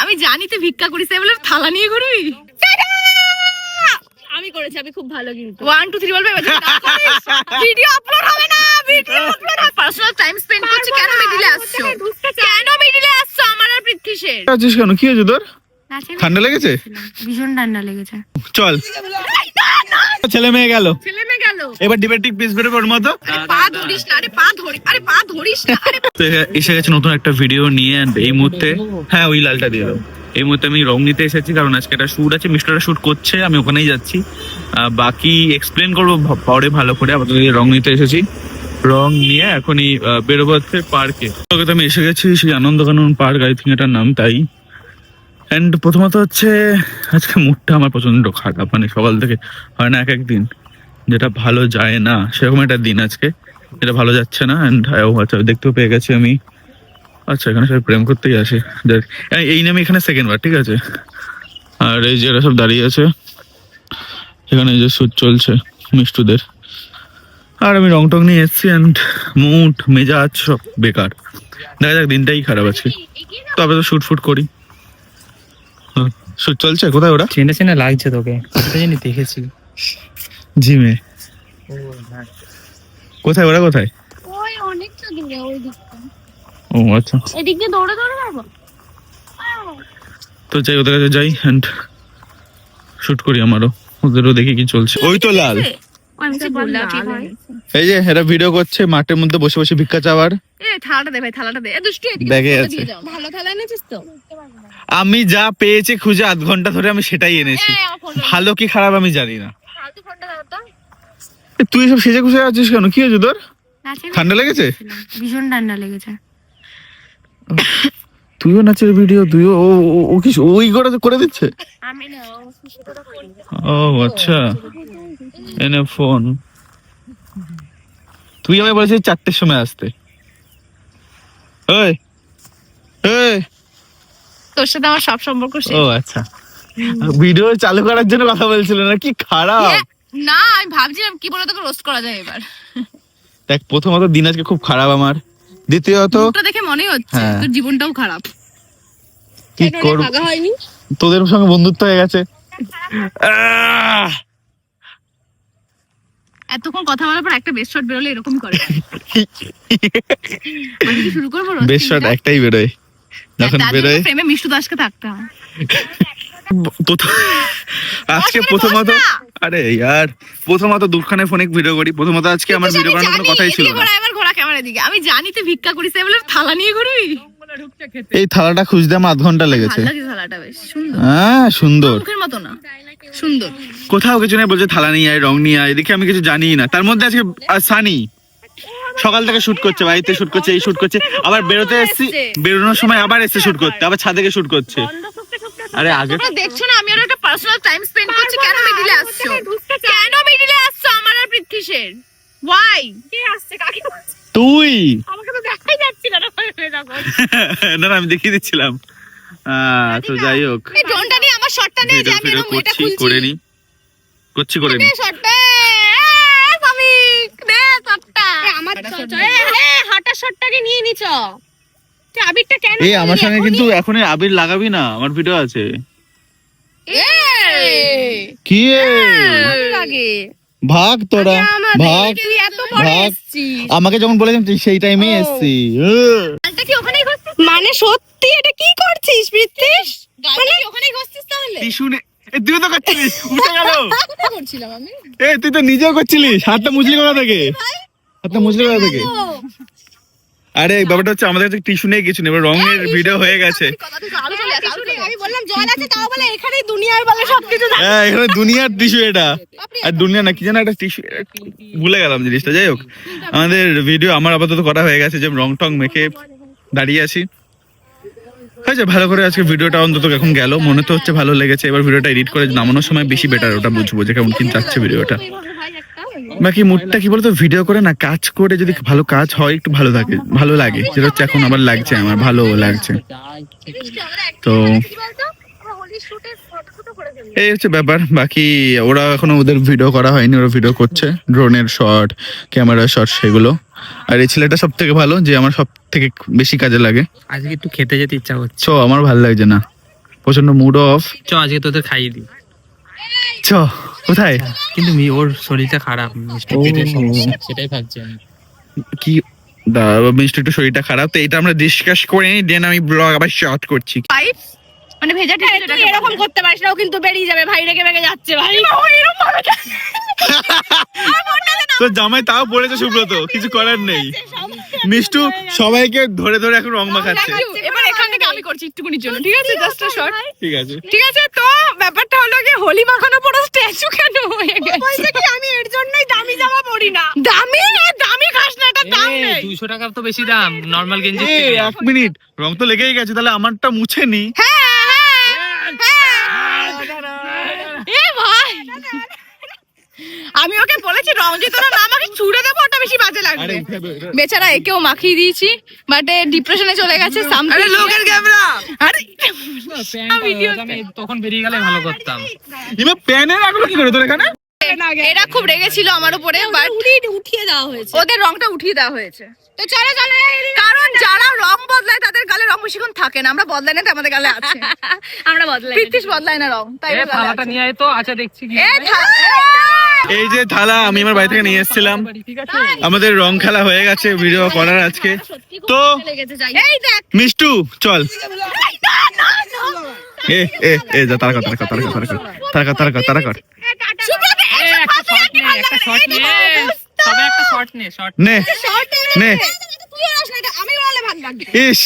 আমি জানি তুই ভিক্ষা করিস বলে থালা নিয়ে ঘুরবি। আমি করেছি, আমি খুব ভালো কিন্তু 1 2 3 বলবে ভিডিও আপলোড হবে না, ভিডিও আপলোড হবে। পার্সোনাল টাইম স্পেন্ড করছি, কেন মিডিলে আসছো? কেন মিডিলে আসছো? আমার আর পৃথ্বীশের আছিস কেন? কি হয়েছে তোর? ঠান্ডা লেগেছে? ভীষণ ঠান্ডা লেগেছে। চল ছেলে মেয়ে গেল, এবার ডিবেটিক পিস বের ওর মতো। পা ধরিস না, আরে পা ধরি, আরে পা ধরিস না। তো এসে গেছে নতুন একটা ভিডিও নিয়ে। এই মুহূর্তে হ্যাঁ ওই লালটা দিয়ে দাও। এই মুহূর্তে আমি রং নিতে এসেছি, কারণ আজকে একটা শুট আছে, মিস্টারটা শুট করছে, আমি ওখানেই যাচ্ছি। বাকি এক্সপ্লেন করবো পরে ভালো করে। আপাতত রং নিতে এসেছি, রং নিয়ে এখনই বেরোবো হচ্ছে পার্কে। তো আমি এসে গেছি সেই আনন্দকানন পার্ক, আই থিঙ্ক এটার নাম তাই। অ্যান্ড প্রথমত হচ্ছে আজকে মুডটা আমার প্রচন্ড খারাপ, মানে সকাল থেকে হয় না এক একদিন যেটা ভালো যায় না, সেরকম একটা দিন আজকে, যেটা ভালো যাচ্ছে না। অ্যান্ড আচ্ছা দেখতেও পেয়ে গেছি আমি, আচ্ছা এখানে সবাই প্রেম করতেই আসে, এই নামে এখানে সেকেন্ড বার, ঠিক আছে। আর এই যে এরা সব দাঁড়িয়ে আছে এখানে, যে শুট চলছে মিষ্টুদের। আর আমি রং টং নিয়ে এসছি, অ্যান্ড মুড মেজাজ সব বেকার। দেখা যাক, দিনটাই খারাপ আছে। তবে তো শুট ফুট করি। শুট চলছে। কোথায় ওরা? চেনা চেনা লাগছে তোকে, কোথায় জানি দেখেছি। জিমে। কোথায় ওরা? কোথায়? ওই অনেকটা দূরে, ওই দিকটা। ও আচ্ছা, এদিক দিয়ে দৌড়ে দৌড়ে যাবো। তো যাই ওদের কাছে যাই অ্যান্ড শুট করি আমারও, ওদেরও দেখি কি চলছে। ওই তো লাল, এই যে এরা ভিডিও করছে মাঠের মধ্যে বসে বসে ভিক্ষা চাওয়ার। থালাটা দে ভাই, থালাটা দে। দুষ্টু এদিকে ব্যাগে আছে। ভালো থালা এনেছিস তো? আমি যা পেয়েছি খুঁজে আধ ঘন্টা ধরে আমি সেটাই এনেছি। ভালো কি খারাপ আমি জানি না। ফালতু ফোনটা দাও তো। তুই সব সেজে খুশে আছিস কেন? কি হয়েছে তোর? ঠান্ডা লেগেছে? ভীষণ ঠান্ডা লেগেছে। তুইও নাচের ভিডিও, তুইও ও কি ওই করে দিচ্ছে? আমি না, ও আচ্ছা, এনে ফোন। তুই আমায় বলেছিস 4টের সময় আসতে। ওই তোর সাথে আমার সব সম্পর্ক শেষ। ও আচ্ছা, ভিডিও চালু করার জন্য কথা বলছিল না? কি খারাপ। না, আমি ভাবছিলাম কি বলে তোকে রোস্ট করা যায় এবার। দেখ, প্রথমত দিন আজকে খুব খারাপ আমার, দ্বিতীয়ত মুখটা দেখে মনেই হচ্ছে তোর জীবনটাও খারাপ। কি করব, ভাগা হয়নি, তোদের সঙ্গে বন্ধুত্ব হয়ে গেছে। এতক্ষণ কথা বলার পর একটা বেস্ট শট বেরোলে এরকমই করে। আমি কি শুরু করবো? বেস্ট শট একটাই বেরোয়, যখন বেরোয় ফ্রেমে মিষ্টু দাসকে থাকতে হয়। আজকে প্রথমত, আরে ইয়ার, প্রথমত দুখানে ফোনে ভিডিও করি। প্রথমত আজকে আমার ভিডিও বানানোর কোনো কথাই ছিল না। এবার ঘোরা ক্যামেরা দিকে। আমি জানি তুই ভিক্ষা করিস বলে থালা নিয়ে ঘুরবি। এই থালাটা খুঁজতে আমার আধ ঘন্টা লেগেছে। ভালো লাগে থালাটা, বেশ সুন্দর। হ্যাঁ সুন্দর, মুখের মতো না, সুন্দর। কোথাও কিছু নেই, বলছে থালা নিয়ে আয়, রং নিয়ে আয়। এদিকে আমি কিছু জানি না। তার মধ্যে আজকে সানি সকাল থেকে শুট করছে, বাড়িতে শুট করছে, এই শুট করছে, আবার বেরোতে এসেছি, বেরোনোর সময় আবার এসে শুট করতে, আবার ছাদে গিয়ে শুট করছে। আরে আগে তোমরা দেখছো না আমি আর একটা পার্সোনাল টাইম স্পেন্ড করছি, কেন মিডিলে আসছো? কেন মিডিলে আসছো? আমার আর পৃথ্বীশের ওয়াই কে আসছে? কাকে বলছিস তুই? আমাকে তো দেখাই যাচ্ছিল না। না আমি দেখিয়ে দিচ্ছিলাম। তো যাই হোক, এই ড্রোনটা নিয়ে আমার শটটা নে, যে আমি এরকম এটা খুলছি করে নি, করছি করে নি। নে শটটা, আমি নে শটটা। আমার হাঁটা শটটাকে নিয়ে নিছ। তুই আবিরটা কেন? এই আমার সঙ্গে কিন্তু এখনই আবির লাগাবি না, আমার ভিডিও আছে। কি লাগে ভাগ তোরা, ভাগ ভাগ। আমাকে যখন বলেছেন সেই টাইমেই এসছি। কি ওখানেই ঘষছিস? মানে সত্যি এটা কি করছিস পৃথ্বীশ? মানে ওখানেই ঘষছিস তাহলে? টিস্যু নে, তুই তো করছিলিস, উঠে গেল। কোথায় করছিলাম আমি? তুই তো নিজেও করছিলিস। হাতটা মুছলি কোথা থেকে? হাতটা মুছলি কোথা থেকে? আরে ব্যাপারটা হচ্ছে আমাদের কাছে টিস্যু নেই, কিছু নেই, রঙের ভিডিও হয়ে গেছে। আমি বললাম জল আছে, তাও বলে এখানেই দুনিয়ার বলে সবকিছু থাকে। হ্যাঁ এখানে দুনিয়ার টিস্যু এটা, আর দুনিয়া না কি জানো একটা টিস্যু, ভুলে গেলাম জিনিসটা। যাই হোক, আমাদের ভিডিও আমার আপাতত করা হয়ে গেছে, যে রং টং মেখে দাঁড়িয়ে আছি। হয়েছে ভালো করে, আজকে ভিডিওটা অন্তত এখন গেল, মনে তো হচ্ছে ভালো লেগেছে। এবার ভিডিওটা এডিট করে নামানোর সময় বেশি বেটার, ওটা বুঝবো যে কেমন কিন যাচ্ছে ভিডিওটা। বাকি মুডটা কি বলতো, ভিডিও করে না, কাজ করে যদি ভালো কাজ হয় একটু ভালো থাকে, ভালো লাগে, যেটা হচ্ছে এখন আবার লাগছে, আমার ভালো লাগছে। তো এই হচ্ছে ব্যাপার। বাকি ওরা এখনো ওদের ভিডিও করা হয়নি, ওরা ভিডিও করছে, ড্রোনের শট, ক্যামেরার শট, সেগুলো। আর এই ছেলেটা সব থেকে ভালো, যে আমার সব থেকে বেশি কাজে লাগে। আজকে একটু খেতে যেতে ইচ্ছা করছে। আমার ভালো লাগছে না। প্রচন্ড মুড অফ। চ আজকে তোদের খাইয়ে দিই। চ কোথায়? কিন্তু ওর শরীরটা খারাপ, মিষ্টি ও। পেটের সমস্যা, সেটাই ভাবছি আমি। কি মিষ্টি একটু শরীরটা খারাপ, তো এটা আমরা ডিসকাস করে নিই, দেন আমি ব্লগ আবার শর্ট করছি। পাইপ মানে ভেজা টিস্যু তুই এরকম করতে পারিস না, ও কিন্তু বেরিয়ে যাবে ভাই, রেগে বেগে যাচ্ছে ভাই। তো জামাই তাও পড়েছে সুব্রত, কিছু করার নেই। মিষ্টু সবাইকে ধরে ধরে এখন রং মাখাচ্ছে। এবার এখান থেকে আমি করছি একটুকুনির জন্য, ঠিক আছে? জাস্ট আ শর্ট, ঠিক আছে। ঠিক আছে? তো ব্যাপারটা হলো কি, হোলি মাখানো পুরো স্ট্যাচু কেন হয়ে গেছে? বলছে কি আমি এর জন্যই দামি জামা পরি না। দামি দামি খাস না, এটা দাম নেই। 200 টাকা তো বেশি দাম নরমাল গেঞ্জি। এই এক মিনিট, রং তো লেগেই গেছে, তাহলে আমারটা মুছে নি। এ ভাই, আমি ওকে বলেছি রং যে তোরা না আমাকে ছুড়ে দেবো, ওটা বেশি বাজে লাগবে। বেচারা একেও মাখিয়ে দিয়েছি, বাট ডিপ্রেশনে চলে গেছে। আরে লোকের ক্যামেরা, আরে আমি তখন বেরিয়ে গেলে ভালো করতাম। এবার প্যানে রাখলো কি করে তোর এখানে? এরা খুব রেগেছিল আমার উপরে, বাট উঠিয়ে দেওয়া হয়েছে। ওদের রংটা উঠিয়ে দেওয়া হয়েছে। তো চলো চলো, কারণ যারা রং বদলায় তাদের গালে রং বেশিক্ষণ থাকে না, আমরা বদলাই না, তো আমাদের গালে আছে। আমরা বদলাই। প্রীতিশ বদলায় না রং, তাই এ থালাটা নিয়ে আয় তো, আচ্ছা দেখছি কি। এই যে থালা আমি আমার বাড়ি থেকে নিয়ে এসেছিলাম। ঠিক আছে, আমাদের রং খেলা হয়ে গেছে, ভিডিও করার আজকে। তো এই দেখ, মিষ্টু চল। এ এ এ যা, তারা কর তারা কর তারা কর তারা কর তারা কর তারা কর। একটা শট নে, একটা শট নে, তবে একটা শট নে, শট নে নে। তুই আস না, এটা আমি বলে ভালো লাগবে। ইস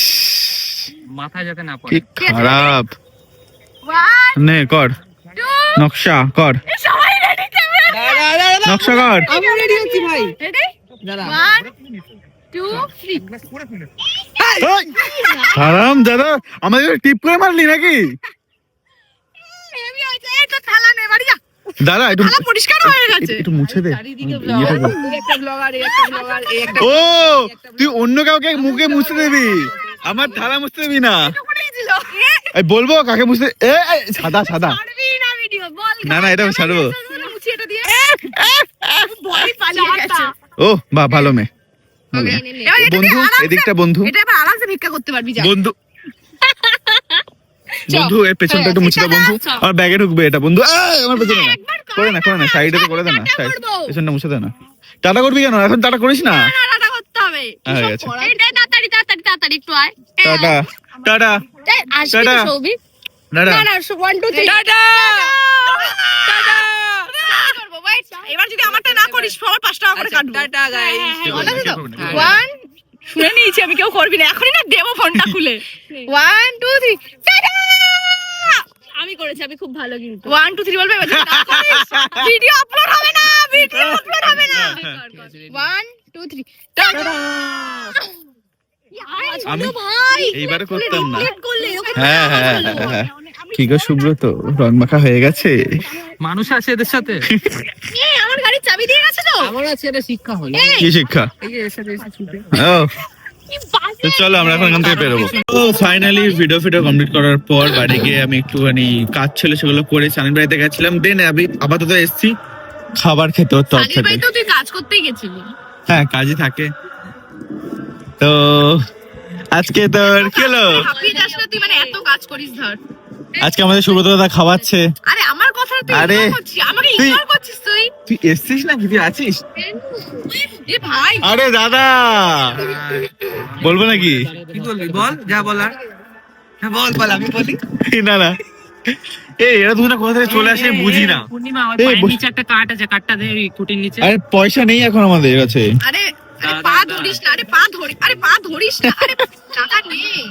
মাথা যাতে না কি পড়ে। খারাপ। 1 নে কর 2 নকশা কর, সবাই রেডি ক্যামেরা, নকশা কর। আমি রেডি হচ্ছি ভাই। রেডি 1 2 3। ওই, হারাম দাদা, আমাদের টিপ করে মারলি নাকি? হেভি হয়েছে। এই তো থালা নে, বাড়ি যা। দাদা একটু থালা পরিষ্কার হয়ে গেছে। একটু মুছে দে। ইয়েটা কর। একটা ব্লগার, একটা ব্লগার, একটা ও তুই অন্য কাউকে মুখে মুছতে দিবি, আমার থালা মুছতে দিবি না। ওখানেই ছিল। এই বলবো কাকে মুছতে? এ এ, সাদা সাদা। পারবি না ভিডিও বল। না না, এটা আমি ছাড়বো। মুছি এটা দিয়ে। বডি পালিয়ে গেছে। ও বাহ, ভালো মেয়ে। ওকে, এবার এটা দিয়ে বন্ধু আরামসে- এদিকটা বন্ধু, এটা এবার আরামসে ভিক্ষা করতে পারবি, যা। বন্ধু চ। বন্ধু এর পেছনটা একটু মুছে দাও বন্ধু, চ। আমার ব্যাগে ঢুকবে এটা বন্ধু। আমার পেছনে না, করে না করে না, সাইডে তো করে দে না, সাইড করবো। পেছনটা মুছে দে না। টাটা করবি কেন এখন? টাটা করিস না। টাটা করতে হবে। হয়ে গেছে, এই দে, তাড়াতাড়ি তাড়াতাড়ি তাড়াতাড়ি একটু আয়। টাটা টাটা এই, আসবি টাটা। তো সৌভিক? টাটা। না না, 1 2 3 টাটা। টাটা। করবো, wait। এবার যদি আমারটা না করিস, সবার 5 টাকা করে কাটবো। Tata guys. মনে আছে তো? 1 শুনে নিয়েছি আমি, কেউ করবি না এখনই, না দেবো ফোনটা খুলে। 1 2 3 টাটা। আমি করেছি, আমি খুব ভালো কিন্তু। 1 2 3 বলবে, এবার যদি না করিস, ভিডিও আপলোড হবে না, ভিডিও আপলোড হবে না। 1 2 3 টাটা। আমি ভাই এইবারে করতাম না। করলে ওকে হ্যাঁ হ্যাঁ হ্যাঁ। কি গো সুব্রত, রং মাখা হয়ে গেছে? মানুষ আছে এদের সাথে। এই আমার গাড়ির চাবি দিয়ে গেছে তো। আমার আছে, এটা শিক্ষা হলো। কি শিক্ষা? এই যে এর সাথে এসে ছুটে। ও তো চলো আমরা এখন এখান থেকে বেরোবো। তো ফাইনালি ভিডিও কমপ্লিট করার পর বাড়ি গিয়ে আমি একটুখানি কাজ ছিল সেগুলো করে সানির বাড়িতে গেছিলাম, দেন আমি আপাতত এসছি খাবার খেতে হতো সানির বাড়িতে তুই কাজ করতেই গেছিলি। হ্যাঁ কাজই থাকে। তো আজকে তোর কি হলো? হাঁপিয়ে যাস না তুই, মানে এত কাজ করিস ধর। আজকে আমাদের সুব্রত দাদা খাওয়াচ্ছে। আরে আমার কথা তুই আরে, ইগনোর করছিস, আমাকে তুই- ইগনোর করছিস তুই। তুই এসছিস নাকি? তুই আছিস? এ ভাই, আরে দাদা বলবো নাকি? কি বলবি বল, যা বলার। হ্যাঁ বল বল, আমি বলি। না না, এই এরা দুজনে কোথা থেকে চলে আসে বুঝি না। পূর্ণিমা, ওই এই পায়ের বস- নিচে একটা কাঠ আছে, কাঠটা দে ওই খুঁটির নিচে। আরে পয়সা নেই এখন আমাদের কাছে। আরে আরে পা ধরিস না, আরে পা ধরিস, আরে পা ধরিস না, আরে টাকা নেই।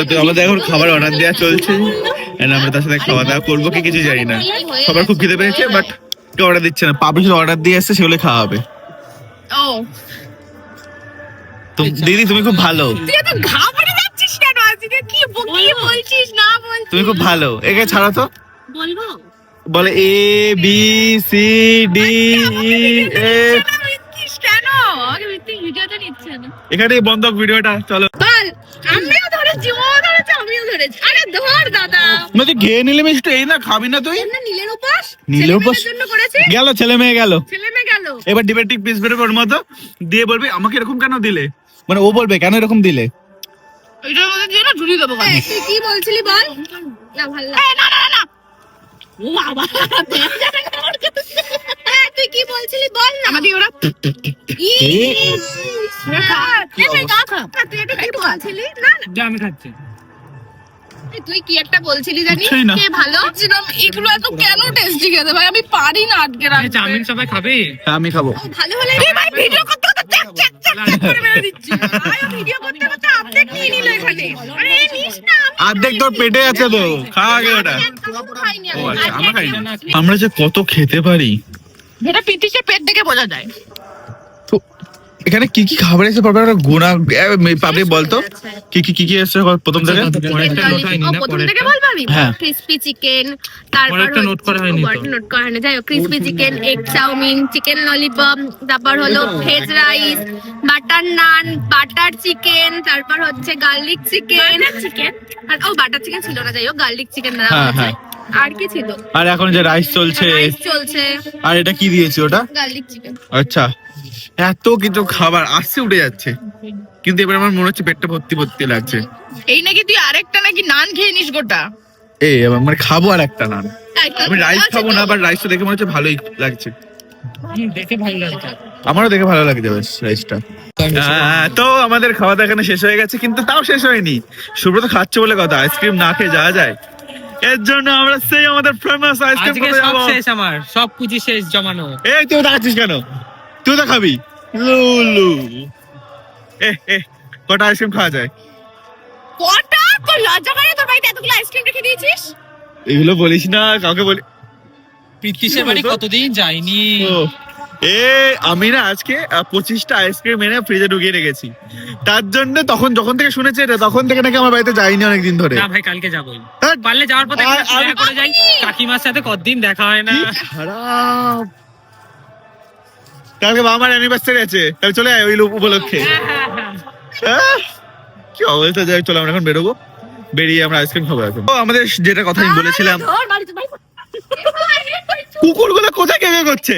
তো আমাদের এখন খাবার অর্ডার দেওয়া চলছে, and আমরা তার সাথে খাওয়া দাওয়া করবো কি কিছু জানি না। সবার খুব খিদে পেয়েছে, বাট কেউ অর্ডার দিচ্ছে না। পাবলিশ অর্ডার দিয়ে আসছে, সেগুলো খাওয়া হবে। ও, তো দিদি তুমি খুব ভালো, তুই এত ঘাবড়ে যাচ্ছিস কেন আজকে? কি বলছিস না বলছিস? তুমি খুব ভালো। একে ছাড়া তো, বলবো বলে A B C D E F. বলছিস কেন? আগে ভিডিওটা নিচ্ছে না। এখানে বন্ধ ভিডিওটা, চলো। বল, আমিও ধরেছি, ও ধরেছে, আমিও ধরেছি। আরে ধর দাদা। তুই ঘেয়ে নিলে মিষ্টি, এই না খাবি না তুই? না নীলের উপাস, নীলের উপাস? ছেলেমেয়েদের জন্য করেছি, গেল ছেলে মেয়ে গেল। ছেলে মেয়ে গেল। এবার ডিবেটিক পিস বেরোবে ওর মতো, দিয়ে বলবে আমাকে এরকম কেন দিলে, মানে ও বলবে কেন এরকম দিলে। ওইটার মধ্যে দিয়ে না ঝুলিয়ে দেবো গালে। তুই কি বলছিলি বল না ভালো লাগে না না না ও বাবা তুই কি বলছিলি বল না আমাদের ওরা তুই এটা কি বলছিলি না না যা, আমি খাচ্ছি। তুই কি একটা বলছিলি জানি কিছুই না। কে ভালো ভাবছিলাম এগুলো এত কেন টেস্টি খেতে ভাই, আমি পারি না আটকে এই রাখতে। চাউমিন সবাই খাবে? হ্যাঁ, আমি খাবো। ও ভালো হলে এই ভাই ভিডিও করতে করতে চ্যাক চ্যাক চ্যাক চ্যাক করে মেরে দিচ্ছে। ভাই ভিডিও করতে করতে অর্ধেক নিয়ে নিল এখানে। আরে এই নিস না, আমি অর্ধেক তোর পেটে আছে তো, খা আগে ওটা। পুরো খাইনি ও আমি আচ্ছা, আমরা খাই না। আমরা যে কত খেতে পারি। এটা পিটিশের পেট দেখে বোঝা যায়। তো এখানে কি কি খাবার এসে পাবে একটা গুণা পাবলিক বলতো কি কি কি কি এসে প্রথম থেকে? পরেরটা নোট হয়নি না? প্রথম থেকে পরেরটা? বলবো আমি হ্যাঁ। ক্রিসপি চিকেন, তারপর পরেরটা নোট করা হয়নি তো? নোট করা হয়নি, যাই হোক crispy chicken, egg chow mein, chicken lollipop, তারপর হলো veg rice, butter naan, butter chicken, তারপর হচ্ছে গার্লিক চিকেন আর ও বাটার চিকেন ছিল না, যাই হোক গার্লিক চিকেন দেওয়া হ্যাঁ, হয়েছে। হ্যাঁ। আর কি ছিল? আর এখন যে রাইস চলছে, রাইস চলছে, আর এটা কি দিয়েছে ওটা? Garlic chicken. আচ্ছা, এত কিছু খাবার আসছে উঠে যাচ্ছে, কিন্তু এবার আমার মনে হচ্ছে পেটটা ভর্তি ভর্তি লাগছে। এই নাকি তুই আরেকটা নাকি নান খেয়ে নিস গোটা। এই আমার খাবো আর একটা নান। একটা আমি রাইস আছে খাবো তো? না, আবার রাইসটা দেখে মনে হচ্ছে ভালোই লাগছে। দেখে ভালো লাগছে। আমারও দেখে ভালো লাগছে বেশ রাইসটা। তো আমাদের খাওয়া দাওয়া এখানে শেষ হয়ে গেছে, কিন্তু তাও শেষ হয়নি। সুব্রত খাচ্ছে বলে কথা, আইসক্রিম না খেয়ে যাওয়া যায়। এর জন্য আমরা সেই আমাদের ফেমাস আইসক্রিম আজকে খেতে সব যাবো। শেষ, আমার সব পুঁজি শেষ জমানো। এই তুই দেখাচ্ছিস কেন? তুই তো খাবি। লুলু কটা আইসক্রিম খাওয়া যায়? কটা? তোর লজ্জা করে তোর বাড়িতে এতগুলো আইসক্রিম রেখে দিয়েছিস? এগুলো বলিস না কাউকে, বলি। প্রীতিশের বাড়ি কতদিন যাইনি। ও, আমি না আজকে 25টা আইসক্রিম এনে ফ্রিজে ঢুকিয়ে রেখেছি। তার জন্য যখন থেকে শুনেছে এটা, তখন থেকে নাকি আমার বাড়িতে যাইনি অনেকদিন ধরে। না ভাই, কালকে যাবোই। হ্যাঁ। পারলে যাওয়ার পথে আর- আর- দেখা করে যাই। কাকিমার সাথে কতদিন দেখা হয় না। কি খারাপ। কালকে বাবা মার অ্যানিভার্সারি আছে, তাহলে চলে আয় ওই উপলক্ষে। কি অবস্থা, যাই চলো আমরা এখন বেরোবো, বেরিয়ে আমরা আইসক্রিম খাবো এখন। তো আমাদের যেটা কথা আমি বলেছিলাম, তোর বাড়িতে ভাই কুকুরগুলো কোথায় কে করছে?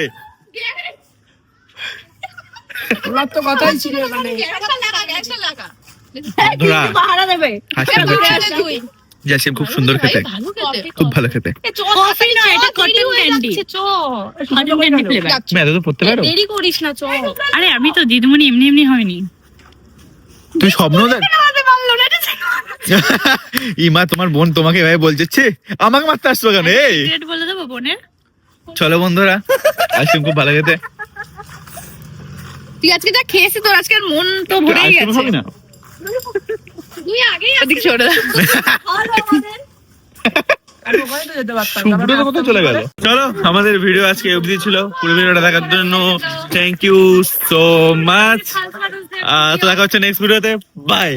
কথাই ছিল মানে বন্ধুরা, পাহারা দেবে। আইসক্রিম খাচ্ছি। তুই যে আইসক্রিম খুব সুন্দর খেতে, ভালো খেতে। খুব ভালো খেতে। কফি না, এটা cotton candy. Cotton candy flavour. তুমি এত দূর পড়তে পারো? দেরি করিস না, চ। আরে আমি তো দিদিমণি এমনি এমনি হয়নি। তুই স্বপ্ন দেখ। ইমা, তোমার বোন তোমাকে এভাবে বলছে, ছি, আমাকে মারতে আসছো কেন? এই ডেট বলে দেবো বোনের। চলো বন্ধুরা, আইসক্রিম খুব ভালো খেতে। তুই আজকে যা খেয়েছিস তোর আজকে আর মন তো ভরেই আইসক্রিম গেছে। খাবি না? তুই আগেই ওদিক সরে যা। সুব্রত কোথায় চলে গেল? চলো, আমাদের ভিডিও আজকে অবধি ছিল। পুরো ভিডিওটা দেখার জন্য থ্যাংক ইউ সো মাচ। তো দেখা হচ্ছে নেক্সট ভিডিওতে। বাই।